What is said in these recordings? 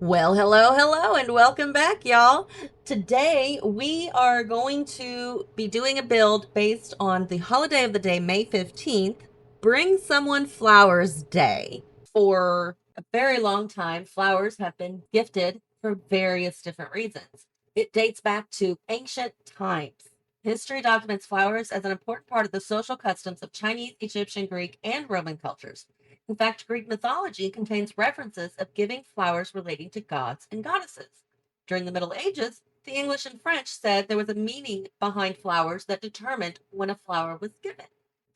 Well, hello, and welcome back, y'all. Today, we are going to be doing a build based on the holiday of the day, May 15th, Bring Someone Flowers Day. For a very long time, flowers have been gifted for various different reasons. It dates back to ancient times. History documents flowers as an important part of the social customs of Chinese, Egyptian, Greek, and Roman cultures. In fact, Greek mythology contains references of giving flowers relating to gods and goddesses. During the Middle Ages, the English and French said there was a meaning behind flowers that determined when a flower was given.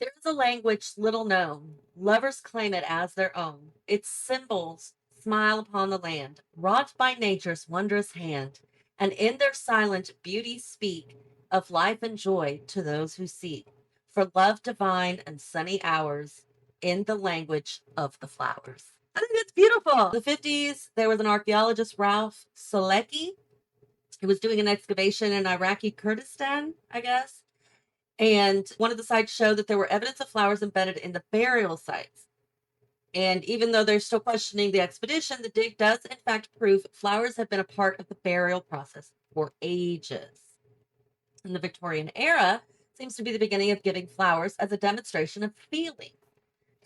There is a language little known. Lovers claim it as their own. Its symbols smile upon the land, wrought by nature's wondrous hand, and in their silent beauty speak of life and joy to those who seek. For love divine and sunny hours in the language of the flowers. I think it's beautiful. In the 50s, there was an archaeologist, Ralph Selecki, who was doing an excavation in Iraqi Kurdistan, I guess. And one of the sites showed that there were evidence of flowers embedded in the burial sites. And even though they're still questioning the expedition, the dig does in fact prove flowers have been a part of the burial process for ages. In the Victorian era, seems to be the beginning of giving flowers as a demonstration of feeling.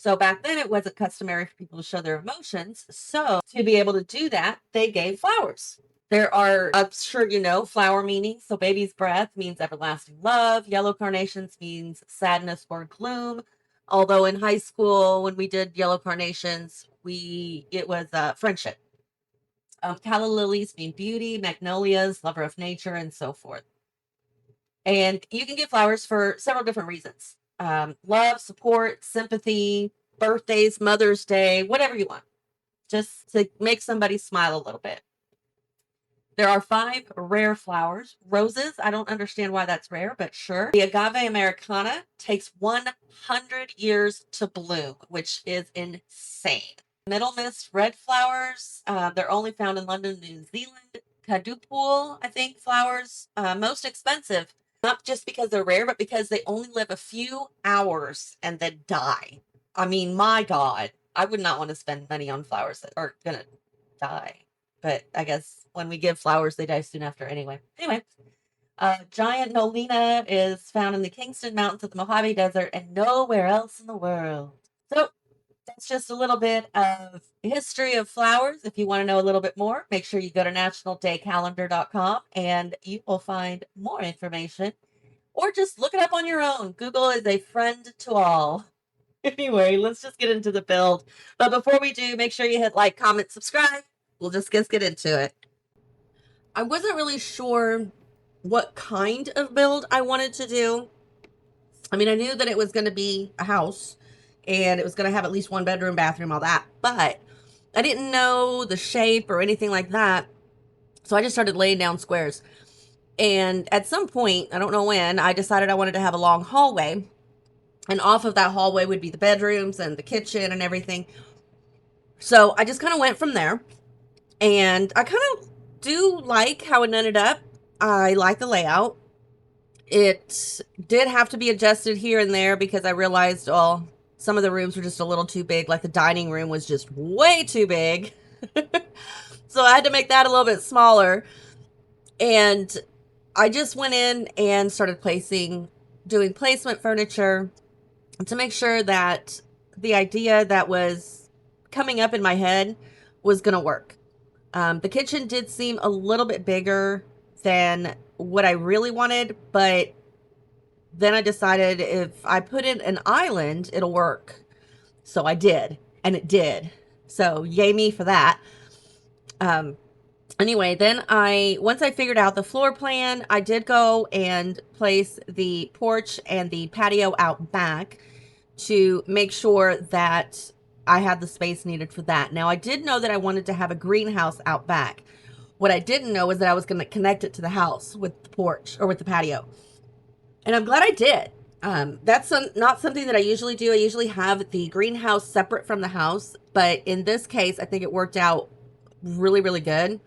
So back then it wasn't customary for people to show their emotions. So to be able to do that, they gave flowers. There are, I'm sure you know, flower meanings. So baby's breath means everlasting love. Yellow carnations means sadness or gloom. Although in high school, when we did yellow carnations, it was friendship. Calla lilies mean beauty, magnolias, lover of nature, and so forth. And you can get flowers for several different reasons. Love, support, sympathy, birthdays, Mother's Day, whatever you want, just to make somebody smile a little bit. There are 5 rare flowers. Roses, I don't understand why that's rare, but sure. The agave americana takes 100 years to bloom, which is insane. Middle mist red flowers, they're only found in London, New Zealand. Kadupul, I think, flowers, most expensive, not just because they're rare, but because they only live a few hours and then die. I mean, my God, I would not want to spend money on flowers that are gonna die. But I guess when we give flowers, they die soon after anyway. Anyway, giant Nolina is found in the Kingston Mountains of the Mojave Desert and nowhere else in the world. So that's just a little bit of history of flowers. If you want to know a little bit more, make sure you go to nationaldaycalendar.com and you will find more information. Or just look it up on your own. Google is a friend to all. Anyway, let's just get into the build. But before we do, make sure you hit like, comment, subscribe. We'll just get into it. I wasn't really sure what kind of build I wanted to do. I mean, I knew that it was going to be a house and it was going to have at least 1 bedroom, bathroom, all that, but I didn't know the shape or anything like that. So I just started laying down squares. And at some point, I don't know when, I decided I wanted to have a long hallway. And off of that hallway would be the bedrooms and the kitchen and everything. So I just kind of went from there. And I kind of do like how it ended up. I like the layout. It did have to be adjusted here and there because I realized, oh, some of the rooms were just a little too big. Like the dining room was just way too big. So I had to make that a little bit smaller. And I just went in and started doing placement furniture to make sure that the idea that was coming up in my head was going to work. The kitchen did seem a little bit bigger than what I really wanted, but then I decided if I put in an island, it'll work. So I did, and it did. So yay me for that. Anyway, then once I figured out the floor plan, I did go and place the porch and the patio out back to make sure that I had the space needed for that. Now, I did know that I wanted to have a greenhouse out back. What I didn't know was that I was going to connect it to the house with the porch or with the patio. And I'm glad I did. That's not something that I usually do. I usually have the greenhouse separate from the house. But in this case, I think it worked out really, really good.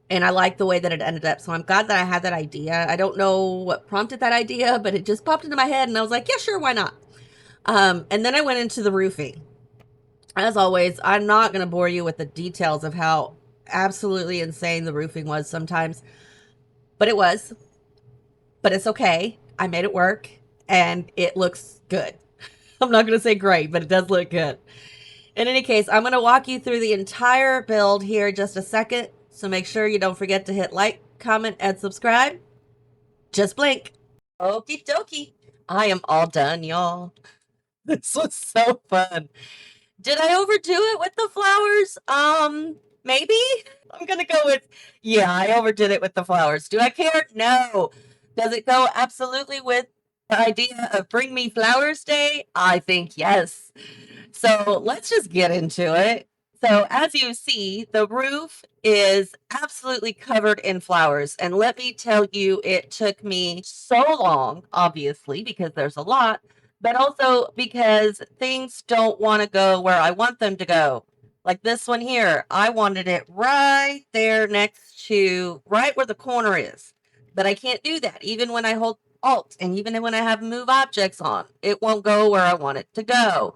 And I like the way that it ended up. So I'm glad that I had that idea. I don't know what prompted that idea, but it just popped into my head. And I was like, yeah, sure, why not? And then I went into the roofing. As always, I'm not going to bore you with the details of how absolutely insane the roofing was sometimes, but it was. But it's okay. I made it work and it looks good. I'm not going to say great, but it does look good. In any case, I'm going to walk you through the entire build here in just a second. So make sure you don't forget to hit like, comment, and subscribe. Just blink. Okie dokie. I am all done, y'all. This was so fun. Did I overdo it with the flowers? Maybe. I'm gonna go with, yeah, I overdid it with the flowers. Do I care? No. Does it go absolutely with the idea of Bring Me Flowers Day? I think yes. So let's just get into it. So as you see, the roof is absolutely covered in flowers. And let me tell you, it took me so long, obviously, because there's a lot, but also because things don't want to go where I want them to go. Like this one here, I wanted it right there next to right where the corner is. But I can't do that. Even when I hold Alt and even when I have move objects on, it won't go where I want it to go.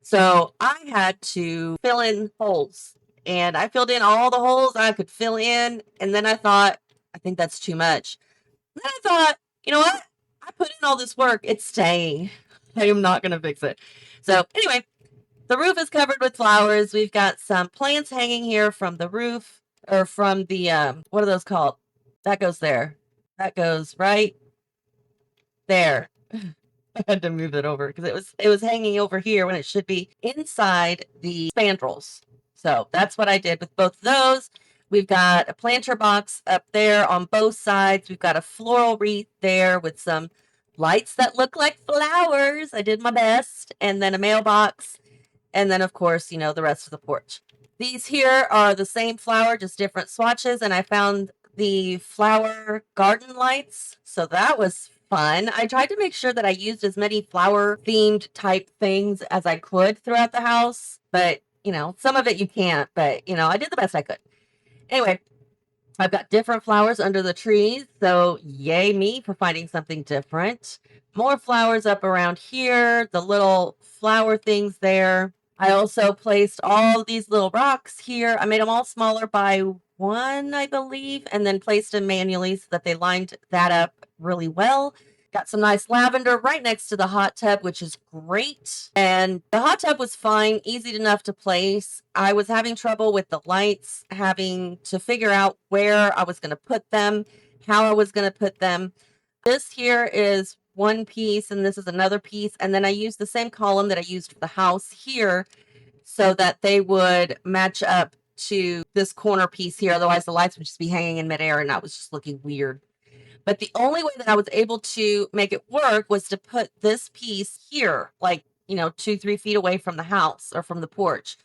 So I had to fill in holes, and I filled in all the holes I could fill in. And then I thought, I think that's too much. Then I thought, you know what? I put in all this work. It's staying. I am not going to fix it. So anyway, the roof is covered with flowers. We've got some plants hanging here from the roof or from the, what are those called? That goes there. That goes right there. I had to move it over because it was hanging over here when it should be inside the spandrels. So that's what I did with both of those. We've got a planter box up there on both sides. We've got a floral wreath there with some lights that look like flowers. I did my best. And then a mailbox. And then, of course, the rest of the porch. These here are the same flower, just different swatches. And I found the flower garden lights. So that was fun. I tried to make sure that I used as many flower themed type things as I could throughout the house. But, some of it you can't. But, I did the best I could. Anyway, I've got different flowers under the trees. So yay me for finding something different. More flowers up around here. The little flower things there. I also placed all these little rocks here. I made them all smaller by one, I believe, and then placed them manually so that they lined that up really well. Got some nice lavender right next to the hot tub, which is great. And the hot tub was fine, easy enough to place. I was having trouble with the lights, having to figure out where I was going to put them, how I was going to put them. This here is one piece and this is another piece. And then I used the same column that I used for the house here so that they would match up to this corner piece here. Otherwise the lights would just be hanging in midair and that was just looking weird. But the only way that I was able to make it work was to put this piece here, like, 2-3 feet away from the house or from the porch.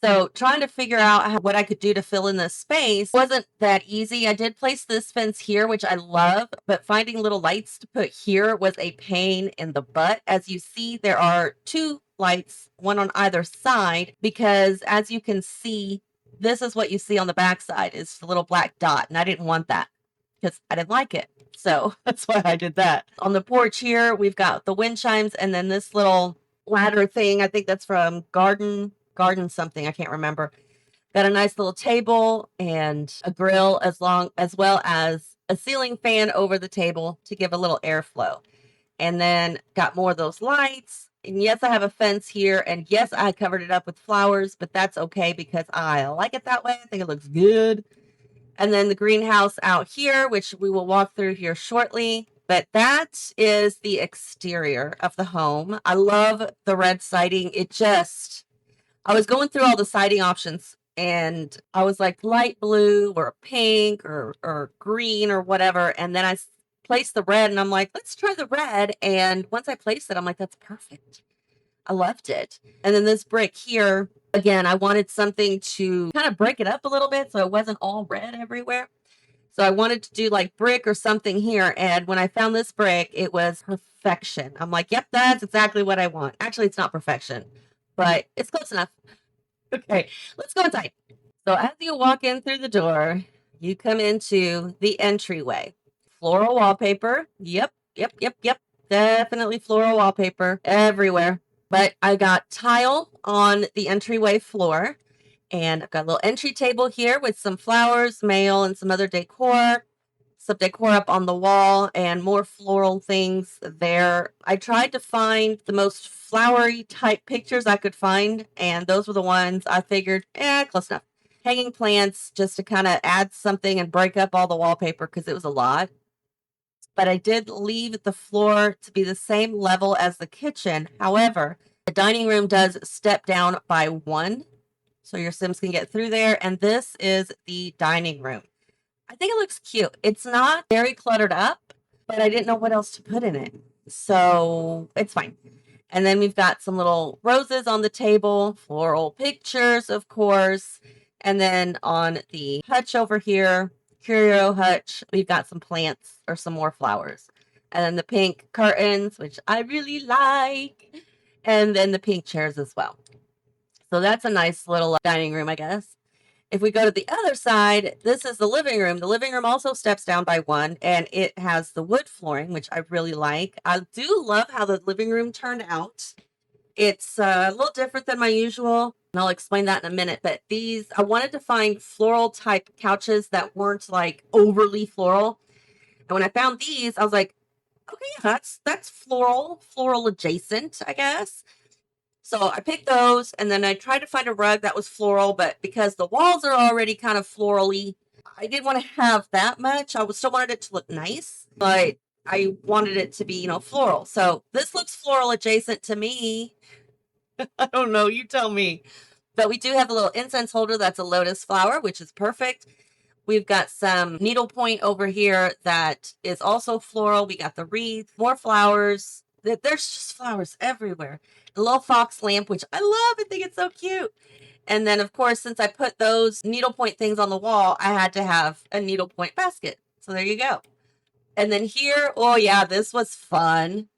So trying to figure out what I could do to fill in this space wasn't that easy. I did place this fence here, which I love, but finding little lights to put here was a pain in the butt. As you see, there are 2 lights, one on either side, because as you can see, this is what you see on the back side is the little black dot, and I didn't want that because I didn't like it. So that's why I did that. On the porch here, we've got the wind chimes and then this little ladder thing. I think that's from garden something. I can't remember. Got a nice little table and a grill as well as a ceiling fan over the table to give a little airflow. And then got more of those lights. And yes, I have a fence here. And yes, I covered it up with flowers, but that's okay because I like it that way. I think it looks good. And then the greenhouse out here, which we will walk through here shortly. But that is the exterior of the home. I love the red siding. I was going through all the siding options and I was like light blue or pink or green or whatever. And then I placed the red and I'm like, let's try the red. And once I placed it, I'm like, that's perfect. I loved it. And then this brick here, again, I wanted something to kind of break it up a little bit so it wasn't all red everywhere. So I wanted to do like brick or something here. And when I found this brick, it was perfection. I'm like, yep, that's exactly what I want. Actually, it's not perfection, but it's close enough. Okay, let's go inside. So as you walk in through the door, you come into the entryway. Floral wallpaper. Yep. Definitely floral wallpaper everywhere. But I got tile on the entryway floor, and I've got a little entry table here with some flowers, mail, and some other decor. Some decor up on the wall and more floral things there. I tried to find the most flowery type pictures I could find, and those were the ones I figured, close enough. Hanging plants just to kind of add something and break up all the wallpaper because it was a lot. But I did leave the floor to be the same level as the kitchen. However, the dining room does step down by one, so your Sims can get through there. And this is the dining room. I think it looks cute. It's not very cluttered up, but I didn't know what else to put in it. So it's fine. And then we've got some little roses on the table, floral pictures, of course. And then on the hutch over here, curio hutch, we've got some plants or some more flowers. And then the pink curtains, which I really like. And then the pink chairs as well. So that's a nice little dining room, I guess. If we go to the other side, this is the living room. The living room also steps down by one, and it has the wood flooring, which I really like. I do love how the living room turned out. It's a little different than my usual, and I'll explain that in a minute. But these, I wanted to find floral type couches that weren't like overly floral. And when I found these, I was like, okay, yeah, that's floral adjacent, I guess. So I picked those, and then I tried to find a rug that was floral, but because the walls are already kind of florally, I didn't want to have that much. I still wanted it to look nice, but I wanted it to be, floral. So this looks floral adjacent to me. I don't know, you tell me. But we do have a little incense holder that's a lotus flower, which is perfect. We've got some needlepoint over here that is also floral. We got the wreath, more flowers. There's just flowers everywhere. The little fox lamp, which I love. I think it's so cute. And then, of course, since I put those needlepoint things on the wall, I had to have a needlepoint basket. So there you go. And then here, oh yeah, this was fun.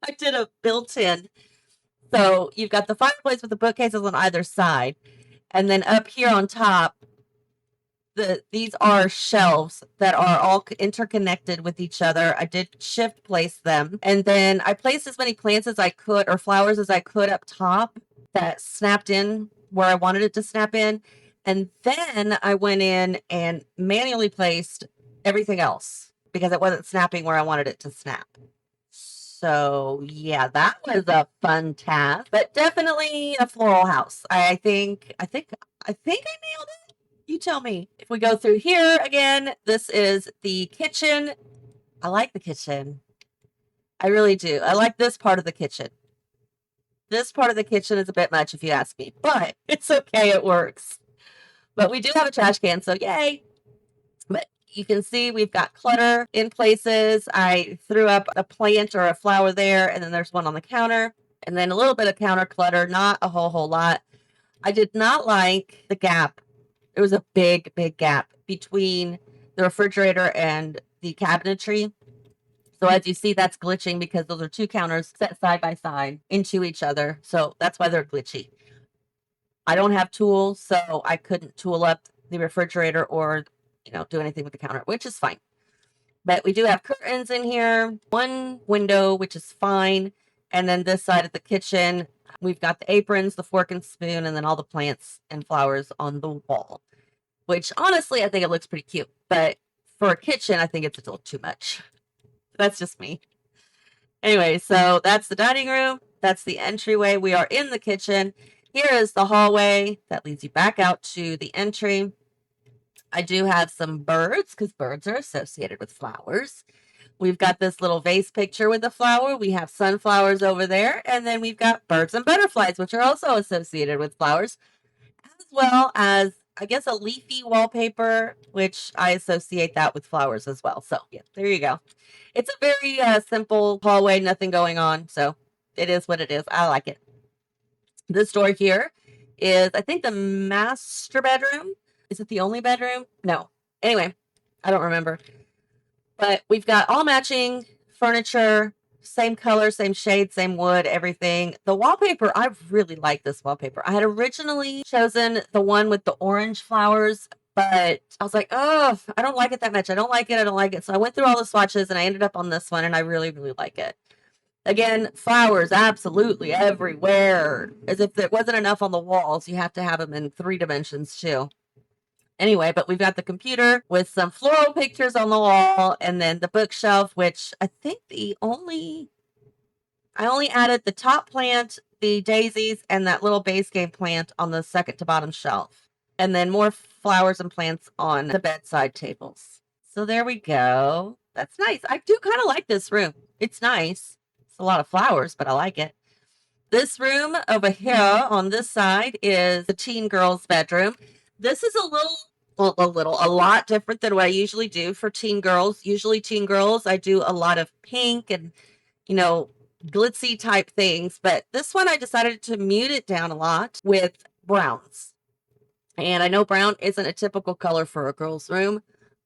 I did a built-in. So you've got the fireplace with the bookcases on either side. And then up here on top, these are shelves that are all interconnected with each other. I did shift place them. And then I placed as many plants as I could or flowers as I could up top that snapped in where I wanted it to snap in. And then I went in and manually placed everything else because it wasn't snapping where I wanted it to snap. So yeah, that was a fun task, but definitely a floral house. I think I nailed it. You tell me. If we go through here again, this is the kitchen. I like the kitchen. I really do. I like this part of the kitchen. This part of the kitchen is a bit much if you ask me, but it's okay. It works. But we do have a trash can, so yay. But you can see we've got clutter in places. I threw up a plant or a flower there, and then there's one on the counter, and then a little bit of counter clutter, not a whole lot. I did not like the gap. There was a big gap between the refrigerator and the cabinetry. So as you see, that's glitching because those are two counters set side by side into each other. So that's why they're glitchy. I don't have tools, so I couldn't tool up the refrigerator or, do anything with the counter, which is fine. But we do have curtains in here, one window, which is fine. And then this side of the kitchen, we've got the aprons, the fork and spoon, and then all the plants and flowers on the wall, which honestly, I think it looks pretty cute. But for a kitchen, I think it's a little too much. That's just me. Anyway, so that's the dining room. That's the entryway. We are in the kitchen. Here is the hallway that leads you back out to the entry. I do have some birds because birds are associated with flowers. We've got this little vase picture with a flower. We have sunflowers over there. And then we've got birds and butterflies, which are also associated with flowers, as well as, I guess, a leafy wallpaper, which I associate that with flowers as well. So, yeah, there you go. It's a very simple hallway, nothing going on. So, it is what it is. I like it. This door here is, I think, the master bedroom. Is it the only bedroom? No. Anyway, I don't remember. But we've got all matching furniture, same color, same shade, same wood, everything. The wallpaper, I really like this wallpaper. I had originally chosen the one with the orange flowers, but I was like, oh, I don't like it that much. I don't like it. So I went through all the swatches and I ended up on this one, and I really like it. Again, flowers absolutely everywhere. As if there wasn't enough on the walls, you have to have them in 3 dimensions too. Anyway, but we've got the computer with some floral pictures on the wall, and then the bookshelf, which I think I only added the top plant, the daisies, and that little base game plant on the second to bottom shelf. And then more flowers and plants on the bedside tables. So there we go. That's nice. I do kind of like this room. It's nice. It's a lot of flowers, but I like it. This room over here on this side is the teen girl's bedroom. This is a lot different than what I usually do for teen girls. Usually teen girls, I do a lot of pink and, glitzy type things. But this one, I decided to mute it down a lot with browns. And I know brown isn't a typical color for a girl's room,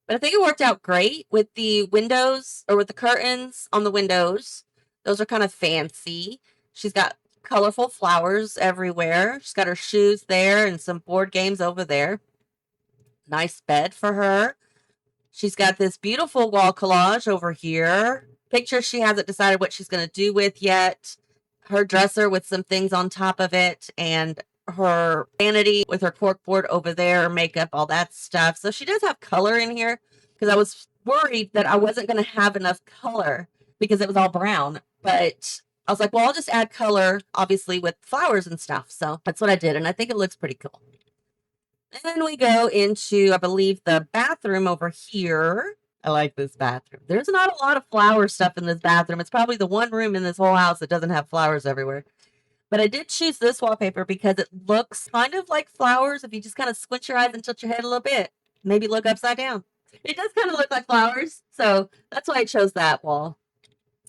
but I think it worked out great with the windows or with the curtains on the windows. Those are kind of fancy. She's got colorful flowers everywhere. She's got her shoes there and some board games over there. Nice bed for her. She's got this beautiful wall collage over here. Pictures she hasn't decided what she's going to do with yet. Her dresser with some things on top of it, and her vanity with her corkboard over there, makeup, all that stuff. So she does have color in here, because I was worried that I wasn't going to have enough color because it was all brown. But I was like, well, I'll just add color, obviously, with flowers and stuff. So that's what I did, and I think it looks pretty cool. And then we go into, I believe, the bathroom over here. I like this bathroom. There's not a lot of flower stuff in this bathroom. It's probably the one room in this whole house that doesn't have flowers everywhere. But I did choose this wallpaper because it looks kind of like flowers if you just kind of squint your eyes and tilt your head a little bit. Maybe look upside down. It does kind of look like flowers. So that's why I chose that wall.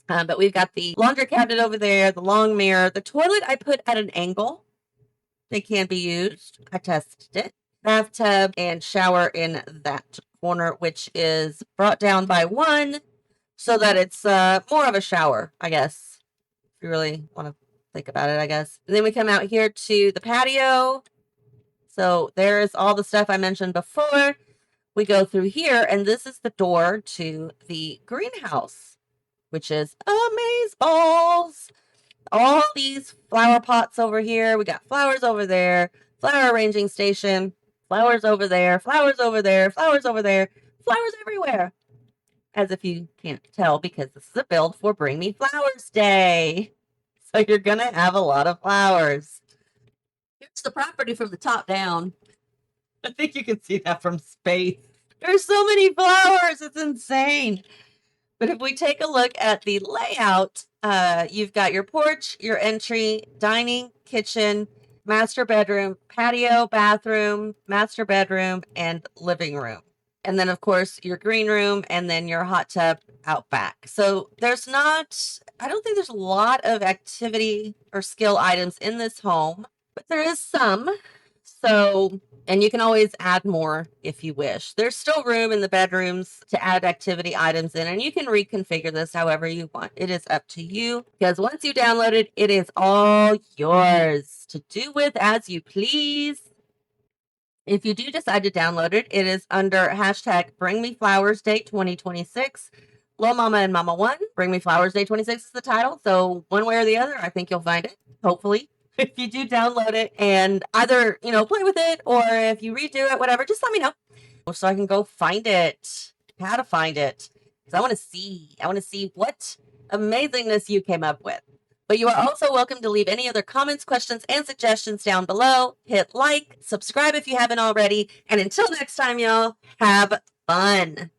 But we've got the laundry cabinet over there, the long mirror. The toilet I put at an angle. They can be used. I tested it. Bathtub and shower in that corner, which is brought down by one so that it's more of a shower, I guess, if you really want to think about it, I guess. And then we come out here to the patio. So there's all the stuff I mentioned before. We go through here, and this is the door to the greenhouse, which is amazeballs. All these flower pots over here. We got flowers over there, flower arranging station, flowers over there, flowers over there, flowers over there, flowers everywhere. As if you can't tell, because this is a build for Bring Me Flowers Day. So you're going to have a lot of flowers. Here's the property from the top down. I think you can see that from space. There's so many flowers. It's insane. But if we take a look at the layout, you've got your porch, your entry, dining, kitchen, master bedroom, patio, bathroom, master bedroom, and living room. And then, of course, your green room, and then your hot tub out back. So I don't think there's a lot of activity or skill items in this home, but there is some. So, and you can always add more if you wish. There's still room in the bedrooms to add activity items in, and you can reconfigure this however you want. It is up to you, because once you download it, it is all yours to do with as you please. If you do decide to download it, it is under hashtag Bring Me Flowers Day 2026. Lil Mama and Momma-One. Bring Me Flowers Day 26 is the title. So one way or the other, I think you'll find it, hopefully. If you do download it and either, play with it, or if you redo it, whatever, just let me know so I can go find it, how to find it. Because I want to see what amazingness you came up with. But you are also welcome to leave any other comments, questions, and suggestions down below. Hit like, subscribe if you haven't already. And until next time, y'all, have fun.